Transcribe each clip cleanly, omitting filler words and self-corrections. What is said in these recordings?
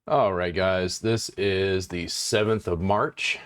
All right, guys, this is the 7th of March,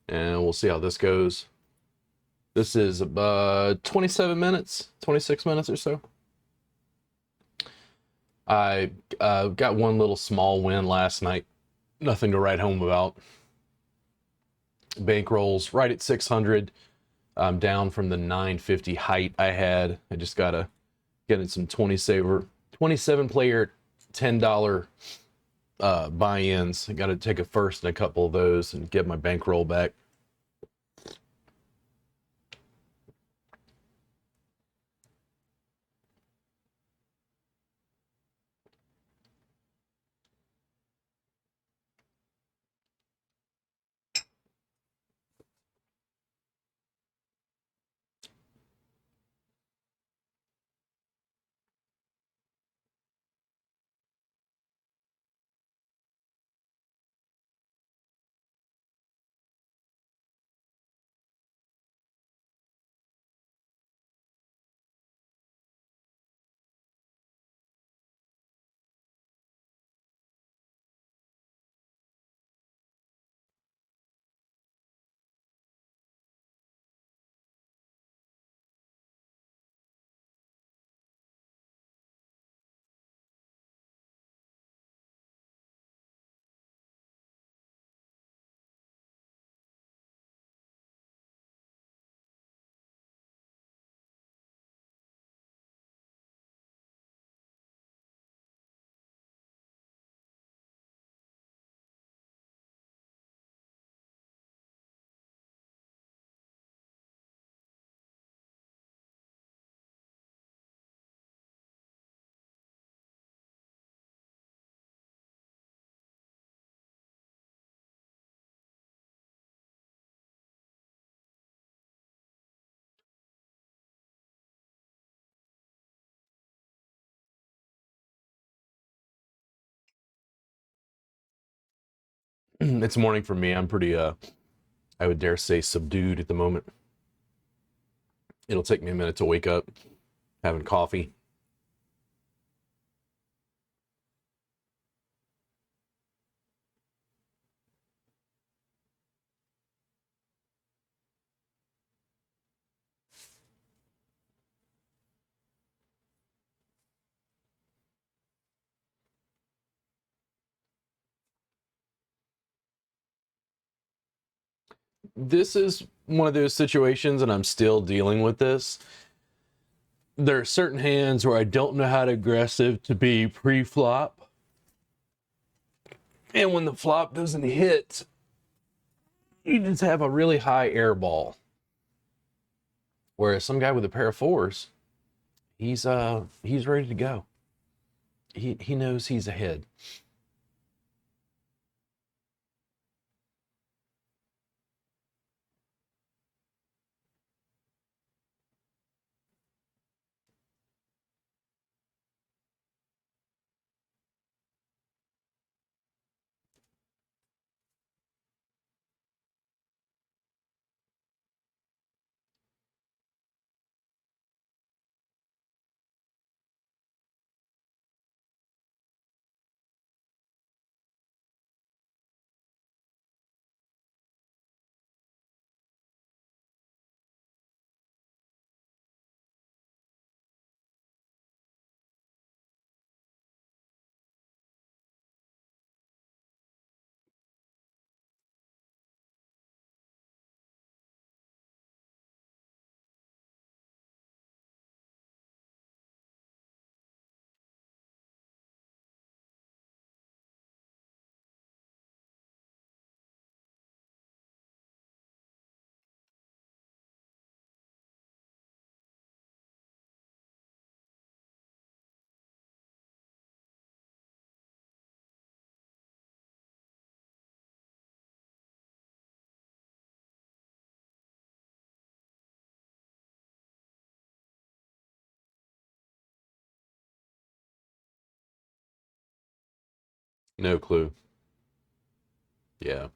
and we'll see how this goes. This is about 27 minutes, 26 minutes or so. I got one little small win last night. Nothing to write home about. Bankrolls right at 600. I'm down from the 950 height I had. I just got to get in some 27 player $10 buy-ins. I got to take a first in a couple of those and get my bankroll back. It's morning for me. I'm pretty I would dare say subdued at the moment. It'll take me a minute to wake up, having coffee. This is one of those situations, and I'm still dealing with this. There are certain hands where I don't know how to aggressive to be pre-flop. And when the flop doesn't hit, you just have a really high air ball. Whereas some guy with a pair of fours, he's ready to go. He knows he's ahead. No clue. Yeah.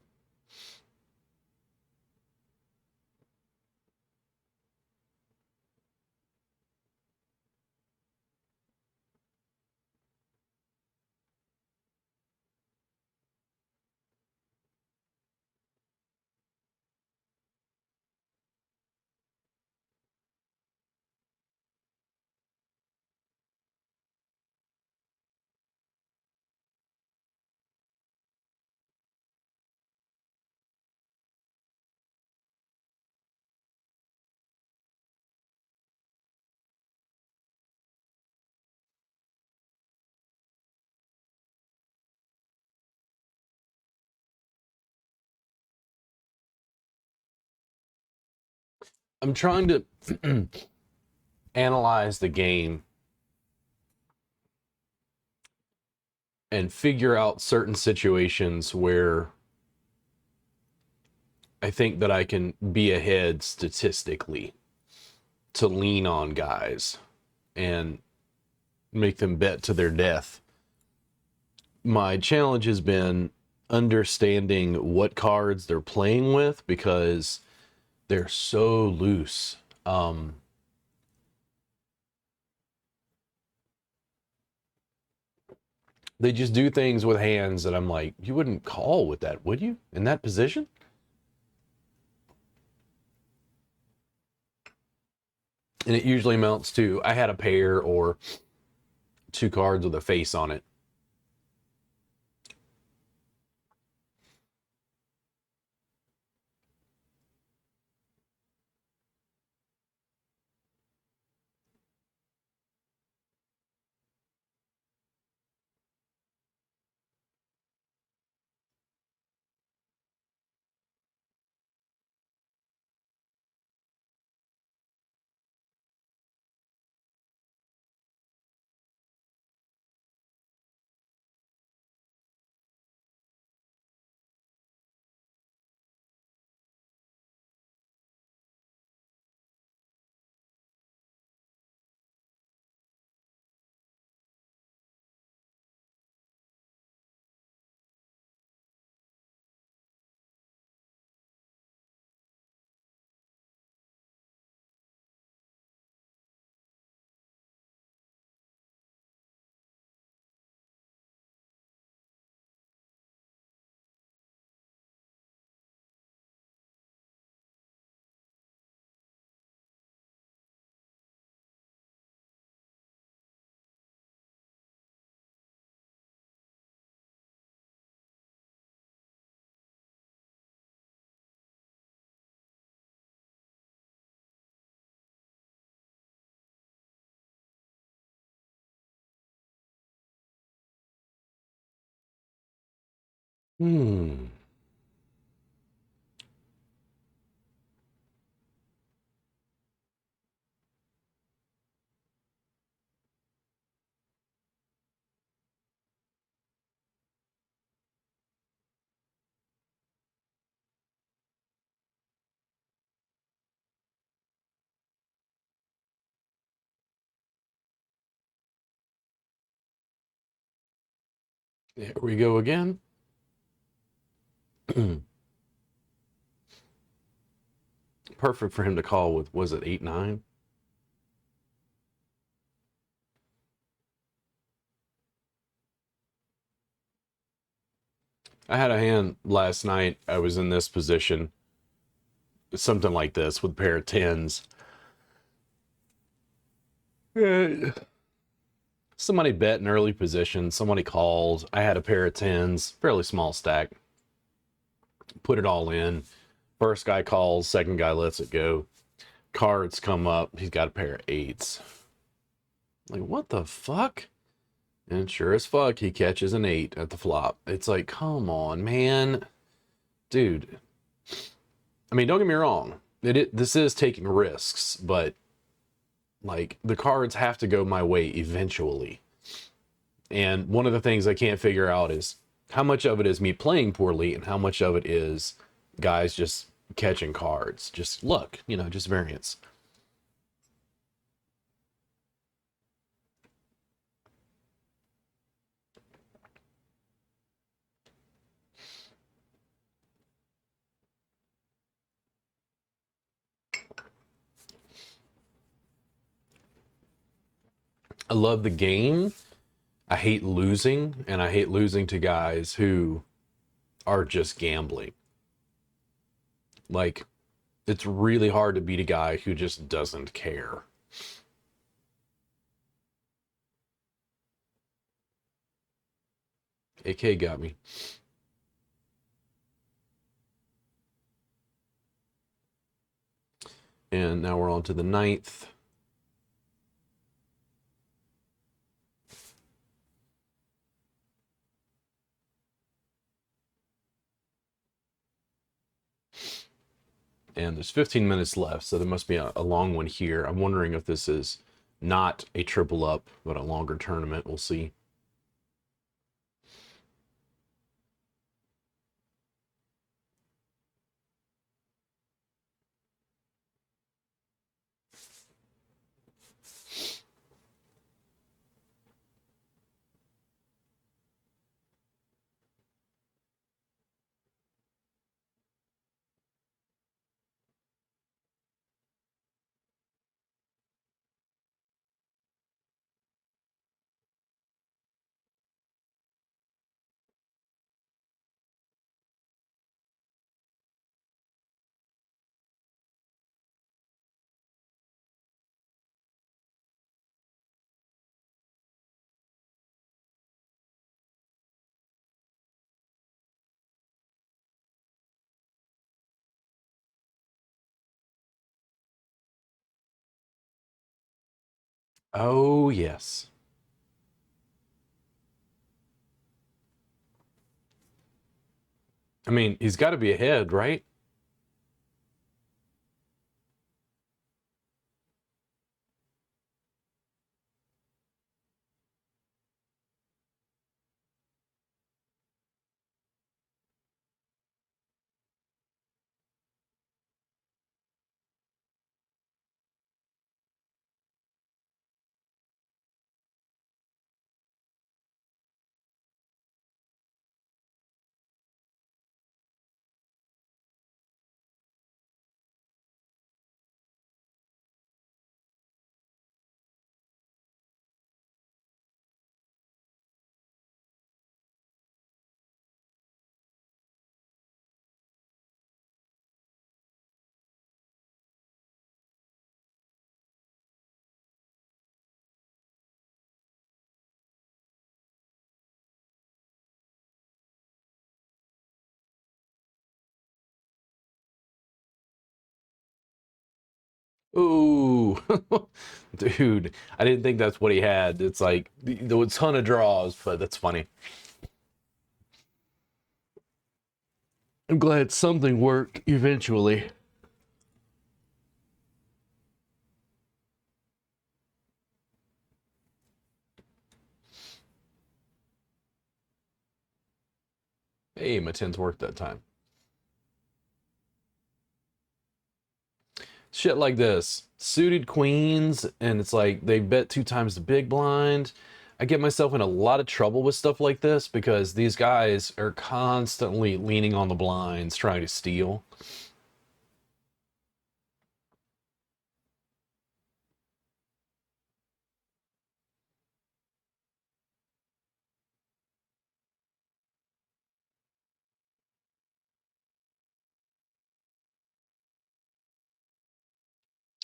I'm trying to analyze the game and figure out certain situations where I think that I can be ahead statistically to lean on guys and make them bet to their death. My challenge has been understanding what cards they're playing with because they're so loose. They just do things with hands that I'm like, you wouldn't call with that, would you? In that position? And it usually amounts to, I had a pair or two cards with a face on it. Hmm. Here we go again. Perfect for him to call with, was it 8-9? I had a hand last night. I was in this position, something like this with a pair of tens. Somebody bet an early position. Somebody called. I had a pair of tens, fairly small stack. Put it all in. First guy calls, second guy lets it go. Cards come up. He's got a pair of eights. Like, what the fuck? And sure as fuck, he catches an 8 at the flop. It's like, come on, man. Dude. I mean, don't get me wrong. This is taking risks, but like the cards have to go my way eventually. And one of the things I can't figure out is how much of it is me playing poorly and how much of it is guys just catching cards. Just luck, just variance. I love the game. I hate losing, and I hate losing to guys who are just gambling. Like, it's really hard to beat a guy who just doesn't care. AK got me. And now we're on to the 9th. And there's 15 minutes left, so there must be a long one here. I'm wondering if this is not a triple up, but a longer tournament. We'll see. Oh, yes. I mean, he's got to be ahead, right? Ooh, dude, I didn't think that's what he had. It's like there was a ton of draws, but that's funny. I'm glad something worked eventually. Hey, my tens worked that time. Shit like this, suited queens, and it's like they bet 2 times the big blind. I get myself in a lot of trouble with stuff like this because these guys are constantly leaning on the blinds trying to steal.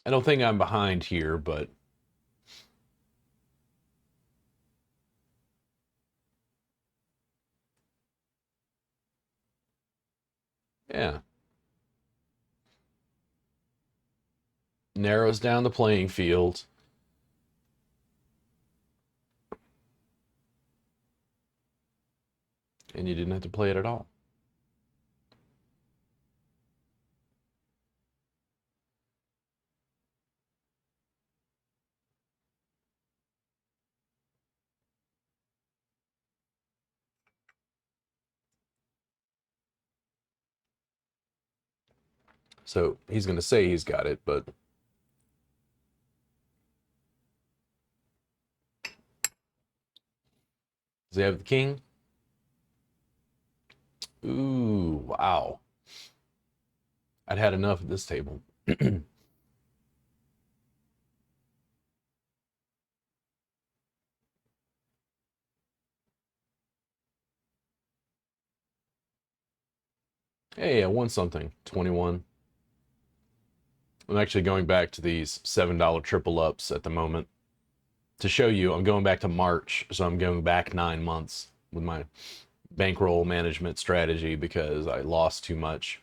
I don't think I'm behind here, but yeah, narrows down the playing field. And you didn't have to play it at all. So he's going to say he's got it, but does he have the king? Ooh, wow. I'd had enough at this table. Hey, I won something. 21. I'm actually going back to these $7 triple ups at the moment. To show you, I'm going back to March, so I'm going back 9 months with my bankroll management strategy because I lost too much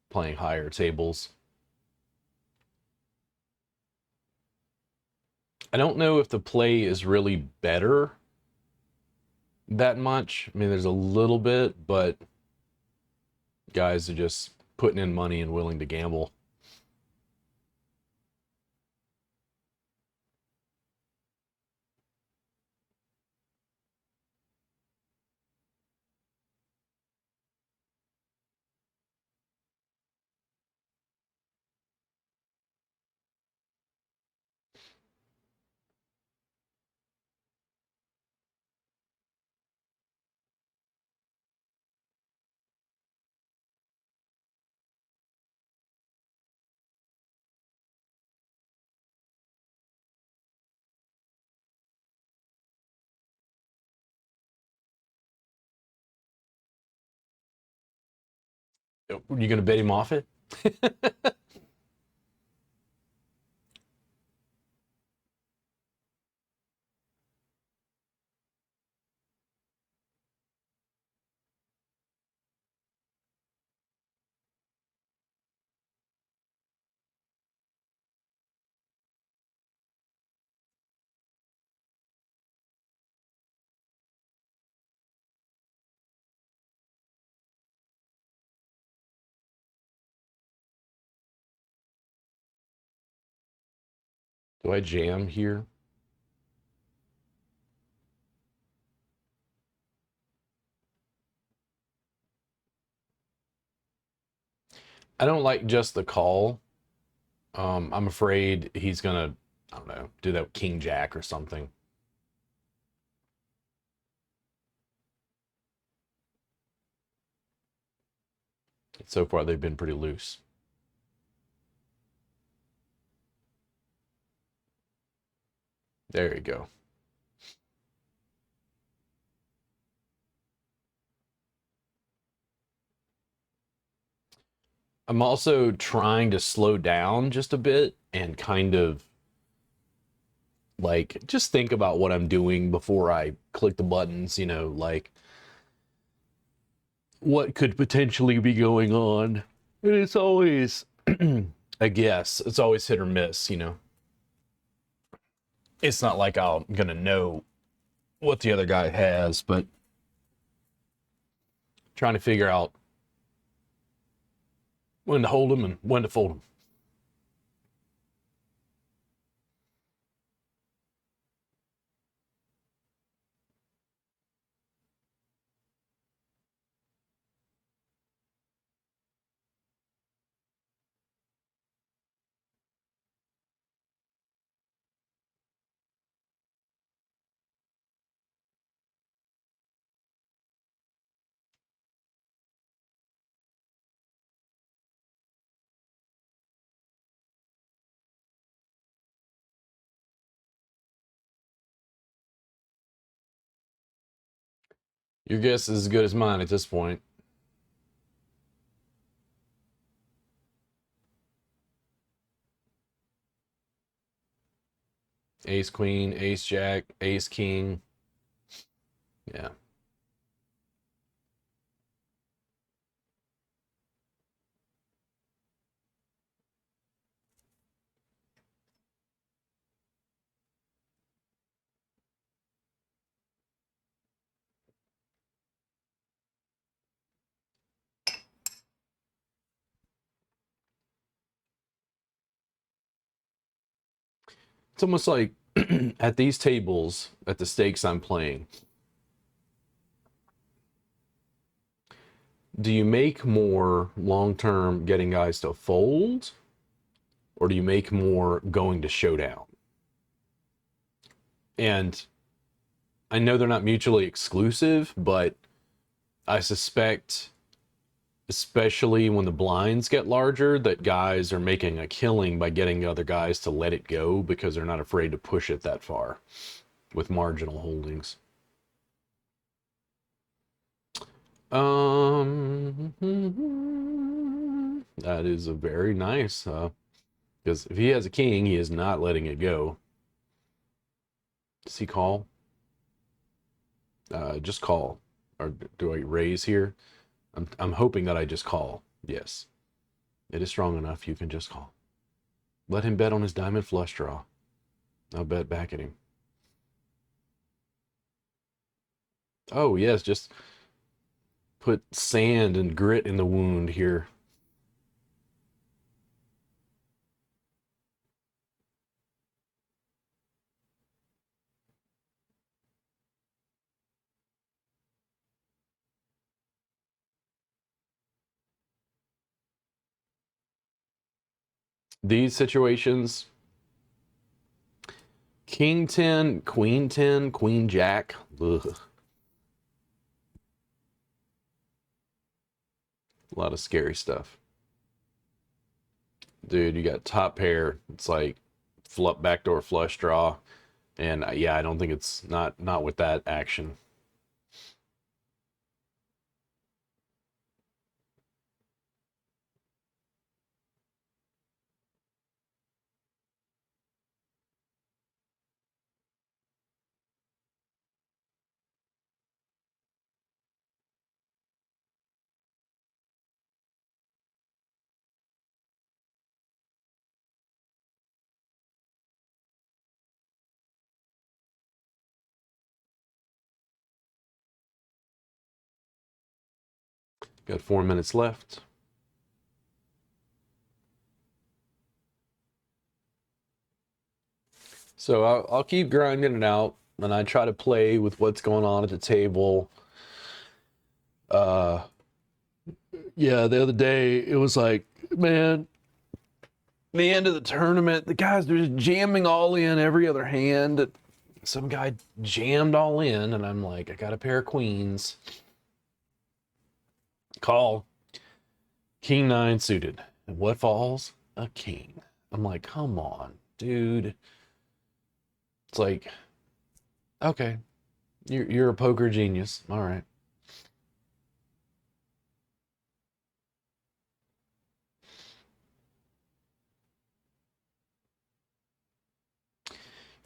playing higher tables. I don't know if the play is really better that much. I mean, there's a little bit, but guys are just putting in money and willing to gamble. You gonna bet him off it? Do I jam here? I don't like just the call. I'm afraid he's gonna, I don't know, do that with King Jack or something. So far, they've been pretty loose. There you go. I'm also trying to slow down just a bit and kind of like just think about what I'm doing before I click the buttons, like what could potentially be going on. And it's always, I guess, it's always hit or miss. It's not like I'm going to know what the other guy has, but trying to figure out when to hold him and when to fold him. Your guess is as good as mine at this point. Ace Queen, Ace Jack, Ace King. Yeah. It's almost like at these tables, at the stakes I'm playing, do you make more long term getting guys to fold, or do you make more going to showdown? And I know they're not mutually exclusive, but I suspect, especially when the blinds get larger, that guys are making a killing by getting other guys to let it go because they're not afraid to push it that far with marginal holdings. That is a very nice, because if he has a king, he is not letting it go. Does he call? Just call. Or do I raise here? I'm hoping that I just call. Yes. It is strong enough. You can just call. Let him bet on his diamond flush draw. I'll bet back at him. Oh, yes. Just put sand and grit in the wound here. These situations, King 10, Queen 10, Queen Jack. Ugh. A lot of scary stuff. Dude, you got top pair. It's like backdoor flush draw. And yeah, I don't think it's not with that action. Got 4 minutes left. So I'll keep grinding it out, and I try to play with what's going on at the table. Uh, yeah, the other day it was like, man, the end of the tournament, the guys are just jamming all in every other hand. Some guy jammed all in, and I'm like, I got a pair of queens. Call. King 9 suited. And what falls? A king. I'm like, come on, dude. It's like, okay, you're a poker genius. All right.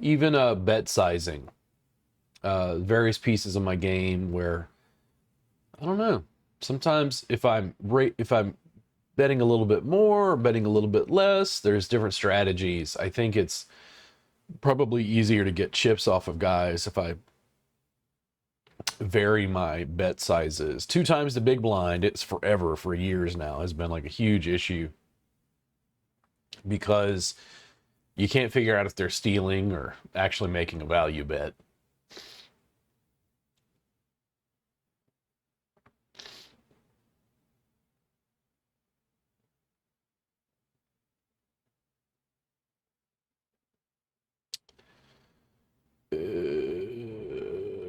Even bet sizing. Various pieces of my game where I don't know. Sometimes if I'm betting a little bit more or betting a little bit less, there's different strategies. I think it's probably easier to get chips off of guys if I vary my bet sizes. 2 times the big blind, it's forever, for years now, has been like a huge issue because you can't figure out if they're stealing or actually making a value bet.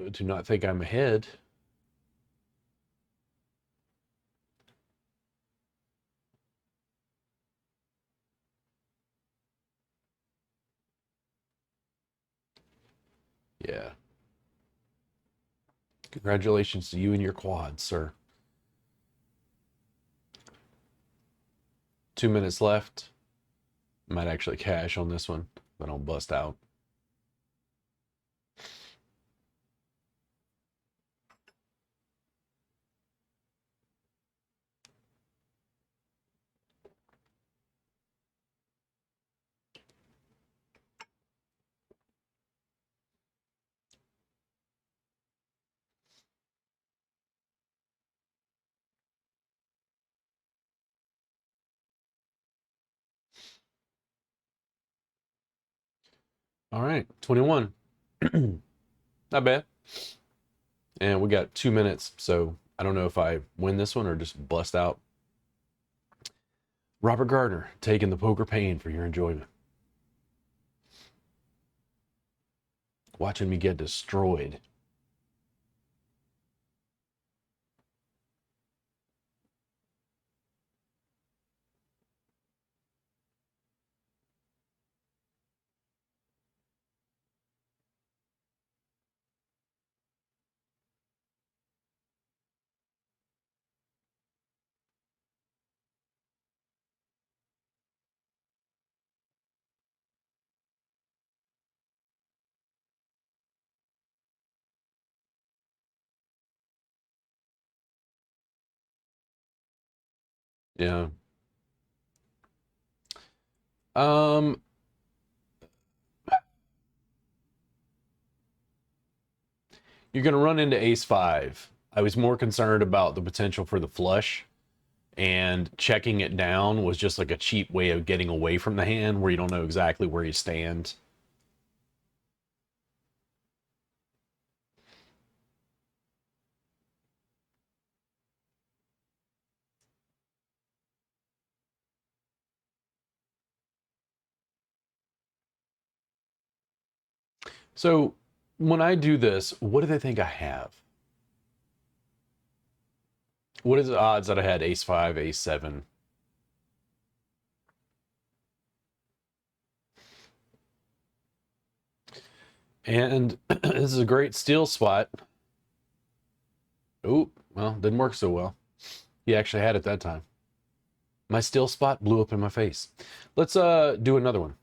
Do not think I'm ahead. Yeah. Congratulations to you and your quad, sir. 2 minutes left. Might actually cash on this one, but I don't bust out. All right, 21. Not bad. And we got 2 minutes, so I don't know if I win this one or just bust out. Robert Gardner, taking the poker pain for your enjoyment. Watching me get destroyed. Yeah. Um, you're going to run into ace 5. I was more concerned about the potential for the flush, and checking it down was just like a cheap way of getting away from the hand where you don't know exactly where you stand. So when I do this, what do they think I have? What is the odds that I had ace 5, ace 7? And this is a great steal spot. Oh, well, didn't work so well. He actually had it that time. My steal spot blew up in my face. Let's do another one.